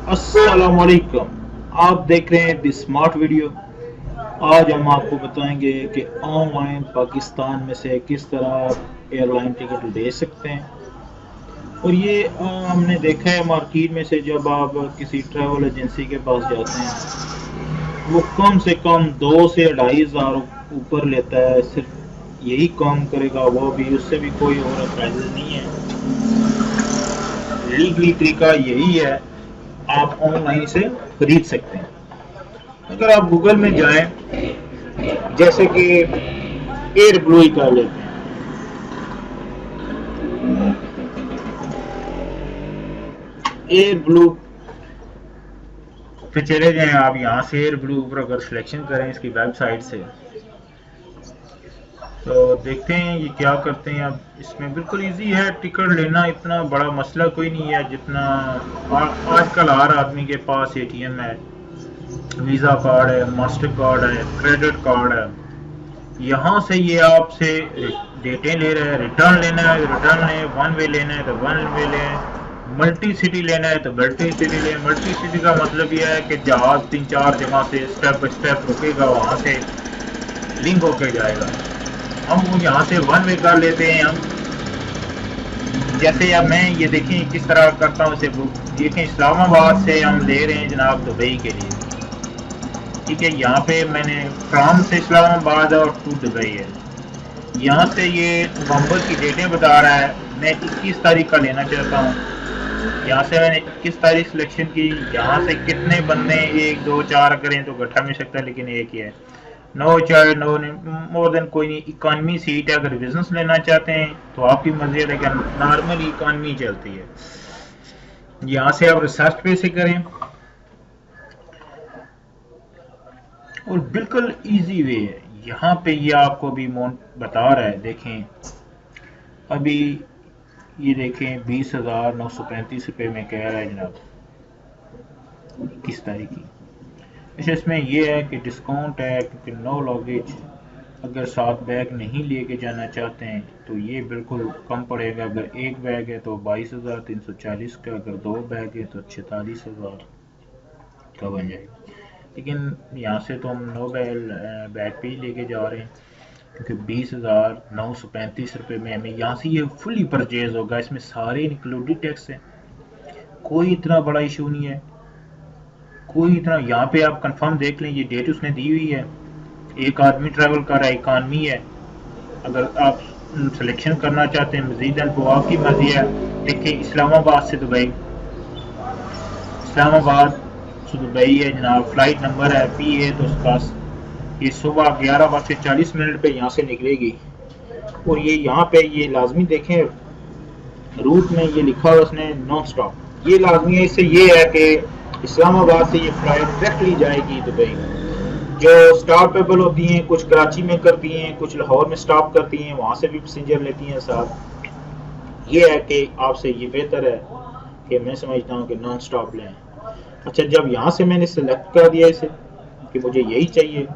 अस्सलामुअलैकुम। आप देख रहे हैं द स्मार्ट वीडियो। आज हम आपको बताएंगे कि ऑनलाइन पाकिस्तान में से किस तरह आप एयरलाइन टिकट ले सकते हैं। और ये हमने देखा है मार्केट में से जब आप किसी ट्रैवल एजेंसी के पास जाते हैं, वो कम से कम 2 से 2,500 ऊपर लेता है। सिर्फ यही काम करेगा, वो भी उससे भी कोई और फायदा नहीं है। लीगली तरीका यही है, आप ऑनलाइन से खरीद सकते हैं। अगर आप गूगल में जाएं, जैसे कि एयर ब्लू ही कर लेते हैं। एयर ब्लू पे चले जाएं आप। यहाँ से एयर ब्लू पर अगर सिलेक्शन करें इसकी वेबसाइट से, तो देखते हैं ये क्या करते हैं। अब इसमें बिल्कुल इजी है टिकट लेना, इतना बड़ा मसला कोई नहीं है जितना आजकल हर आदमी के पास एटीएम है, वीज़ा कार्ड है, मास्टर कार्ड है, क्रेडिट कार्ड है। यहाँ से ये आपसे डेटें ले रहे हैं। रिटर्न लेना है तो रिटर्न लें, वन वे लेना है तो वन वे लें, मल्टी सिटी लेना है तो मल्टी सिटी लें। मल्टी सिटी का मतलब यह है कि जहाज 3-4 जगह से स्टेप बाई स्टेप रुकेगा, वहाँ से लिंक होके जाएगा। हम वो यहाँ से वन वे कर लेते हैं। हम जैसे अब मैं ये देखें किस तरह करता हूँ इसे बुक। देखें, इस्लामाबाद से हम ले रहे हैं जनाब दुबई के लिए। ठीक है, यहाँ पे मैंने फ्राम से इस्लामाबाद और टू दुबई है। यहाँ से ये नवंबर की डेटें बता रहा है। मैं 21 तारीख का लेना चाहता हूँ। यहाँ से मैंने 21 तारीख सिलेक्शन की। यहाँ से कितने बंदे 1 2 4 करें तो गठा मिल सकता है, लेकिन एक ही है। No child, no more than कोई नहीं। इकॉनमी सीट है। अगर बिजनेस लेना चाहते हैं तो आपकी मर्जी है, लेकिन नॉर्मल इकॉनमी चलती है। यहाँ से आप रिसर्च पे से करें और बिल्कुल इजी वे है। यहाँ पे ये आपको भी अमाउंट बता रहा है। देखें अभी ये देखें 20,935 रुपये में कह रहा है जनाब 21 तारीख की। अच्छा, इसमें ये है कि डिस्काउंट है क्योंकि नो लॉगेज। अगर 7 बैग नहीं लेके जाना चाहते हैं तो ये बिल्कुल कम पड़ेगा। अगर एक बैग है तो 22,340 का, अगर 2 बैग है तो 46,000 का बन जाएगा। लेकिन यहाँ से तो हम 9 बैग पे ही लेके जा रहे हैं क्योंकि 20,935 रुपये में हमें यहाँ से ये फुली परचेज होगा। इसमें सारे इंक्लूडेड टैक्स है, कोई इतना बड़ा इशू नहीं है। कोई इतना, यहाँ पे आप कंफर्म देख लें, ये डेट उसने दी हुई है। एक आदमी ट्रैवल कर रहा है, इकॉनमी है। अगर आप सिलेक्शन करना चाहते हैं मजीद तो आपकी मर्जी है। देखिए, इस्लामाबाद से दुबई, इस्लामाबाद से दुबई है जनाब। फ्लाइट नंबर है PA, तो उसके पास ये सुबह 11:40 पे यहाँ से निकलेगी। और ये यहाँ पे ये लाजमी देखें, रूट में ये लिखा हुआ उसने नॉन स्टॉप। ये लाजमी है। इससे ये है कि इस्लामाबाद से ये फ्लाइट डायरेक्टली जाएगी दुबई। जो स्टॉपेबल होती हैं, कुछ कराची में करती हैं, कुछ लाहौर में स्टॉप करती हैं, वहाँ से भी पैसेंजर लेती हैं साथ। ये है कि आपसे ये बेहतर है कि मैं समझता हूँ कि नॉन स्टॉप लें। अच्छा, जब यहाँ से मैंने सेलेक्ट कर दिया इसे कि मुझे यही चाहिए,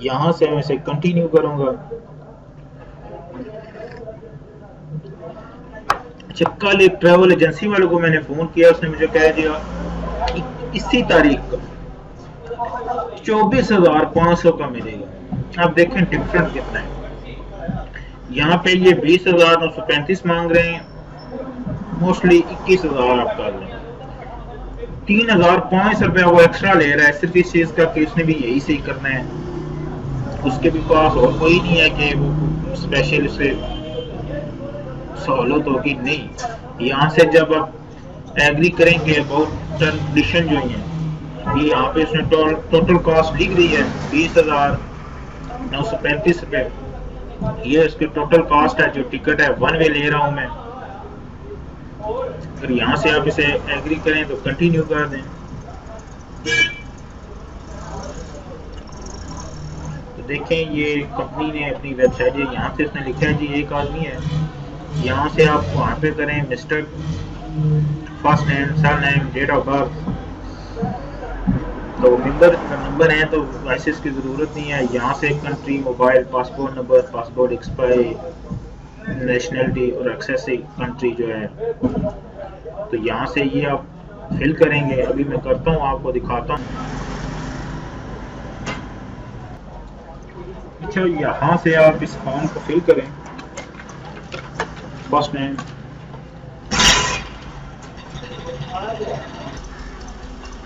यहाँ से मैं इसे कंटिन्यू करूँगा। अच्छा, कल एक ट्रैवल एजेंसी वालों को मैंने फ़ोन किया, उसने मुझे कह दिया इसी तारीख को 24,500 का मिलेगा। आप देखें डिफरेंट कितना है। यहाँ पे ये 20,935 मांग रहे हैं, मोस्टली 21,000 आप कर लें। 3,500 रुपया वो एक्स्ट्रा ले रहा है सिर्फ इस चीज़ का कि उसने भी यही सही करना है। उसके भी पास और कोई नहीं है कि वो स्पेशल उसे सहूलत होगी, नहीं। यहाँ से जब आप एग्री करेंगे बहुत कंडीशन जो है, ये यहाँ पे उसने टोटल कॉस्ट लिख दी है 20,935 रुपये। ये इसकी टोटल कॉस्ट है। जो टिकट है वन वे ले रहा हूँ मैं। अगर यहाँ से आप इसे एग्री करें तो कंटिन्यू कर दें। तो देखें, ये कंपनी ने अपनी वेबसाइट है, यहाँ से उसने लिखा है जी एक आदमी है। यहाँ से आप वहाँ पे करें mister, first name, surname, date of birth. तो नंबर है तो वैसे इसकी ज़रूरत नहीं है। यहाँ से country, mobile, passport number, passport expiry, nationality और एक्सेस कंट्री जो है। तो यहाँ से ये आप फिल करेंगे। अभी मैं करता हूँ, आपको दिखाता हूँ। अच्छा, यहाँ से आप इस फॉर्म को फिल करें। फर्स्ट नेम,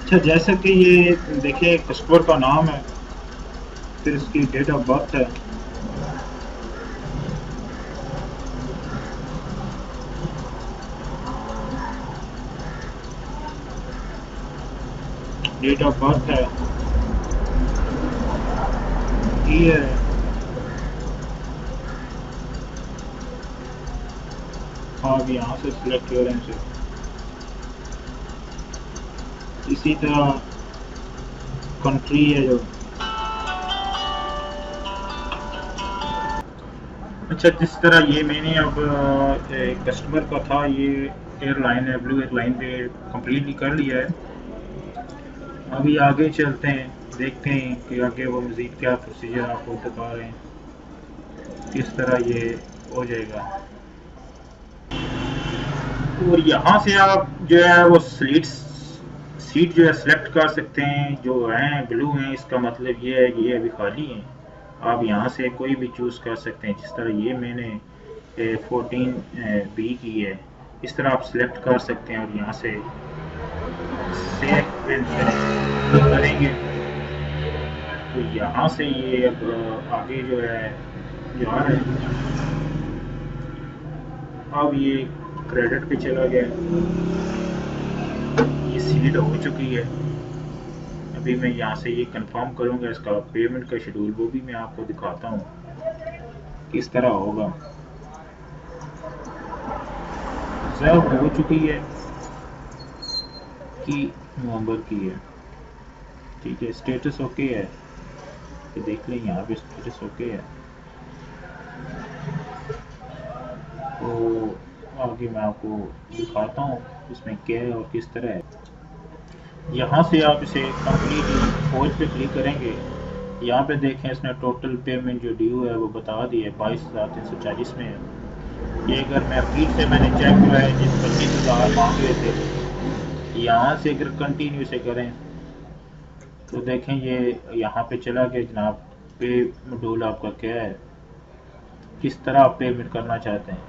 अच्छा जैसे कि ये देखिए कस्टमर का नाम है, फिर इसकी डेट ऑफ बर्थ है, डेट ऑफ बर्थ है, ईयर है, आप यहाँ से सिलेक्ट करें इसे। इसी तरह कंट्री है जो, अच्छा जिस तरह ये मैंने अब कस्टमर का था, ये एयरलाइन है, ब्लू एयरलाइन पे कंप्लीटली कर लिया है। अभी आगे चलते हैं, देखते हैं कि आगे वो मज़ीद क्या प्रोसीजर आपको बता रहे हैं, किस तरह ये हो जाएगा। और यहाँ से आप जो है वो सीट जो है सिलेक्ट कर सकते हैं। जो हैं ब्लू हैं, इसका मतलब ये है कि ये अभी खाली हैं। आप यहाँ से कोई भी चूज़ कर सकते हैं, जिस तरह ये मैंने 14 बी की है, इस तरह आप सिलेक्ट कर सकते हैं। और यहाँ से सेव करेंगे तो यहाँ से ये अब आगे जो है जा रहा है। अब ये क्रेडिट पे चला गया, ये सीट हो चुकी है। अभी मैं यहाँ से ये कंफर्म करूँगा, इसका पेमेंट का शेड्यूल वो भी मैं आपको दिखाता हूँ किस तरह होगा। रिजर्व हो चुकी है कि नवंबर की है, ठीक है। स्टेटस ओके है, तो देख लें यहाँ पे स्टेटस ओके है। तो आगे मैं आपको दिखाता हूँ इसमें क्या है और किस तरह है। यहाँ से आप इसे कंप्लीट फौज पे क्लिक करेंगे। यहाँ पे देखें, इसने टोटल पेमेंट जो ड्यू है वो बता दी है, 22,340 में है। ये अगर मैं फिर से मैंने चेक किया है, जिस 25,000 मांग रहे थे, यहाँ से अगर कंटिन्यू से करें तो देखें ये यहाँ पे चला गया जनाब। पे मॉड्यूल आपका क्या है, किस तरह आप पेमेंट करना चाहते हैं,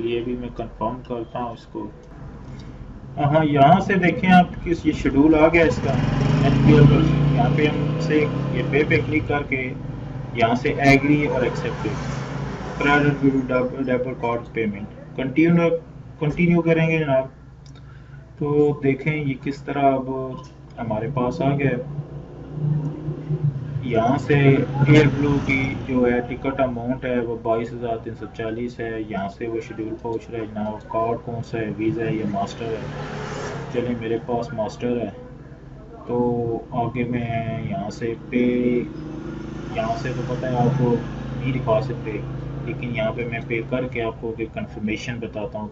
ये भी मैं कंफर्म करता हूँ इसको। हाँ, यहाँ से देखें आप किस, ये शेड्यूल आ गया इसका एचपीएल वर्जन। यहाँ पे हम से ये पे क्लिक करके यहाँ से एग्री और accepted, credit debit card payment, continue करेंगे जनाब। तो देखें ये किस तरह अब हमारे पास आ गया। यहाँ से एयर ब्लू की जो है टिकट अमाउंट है वो 22,340 है। यहाँ से वो शेड्यूल पूछ रहा है जनाब कार्ड कौन सा है, वीज़ा है या मास्टर है। चलिए मेरे पास मास्टर है, तो आगे मैं यहाँ से पे, यहाँ से तो पता है आपको नहीं दिखा सकते, लेकिन यहाँ पे मैं पे करके आपको एक कंफर्मेशन बताता हूँ।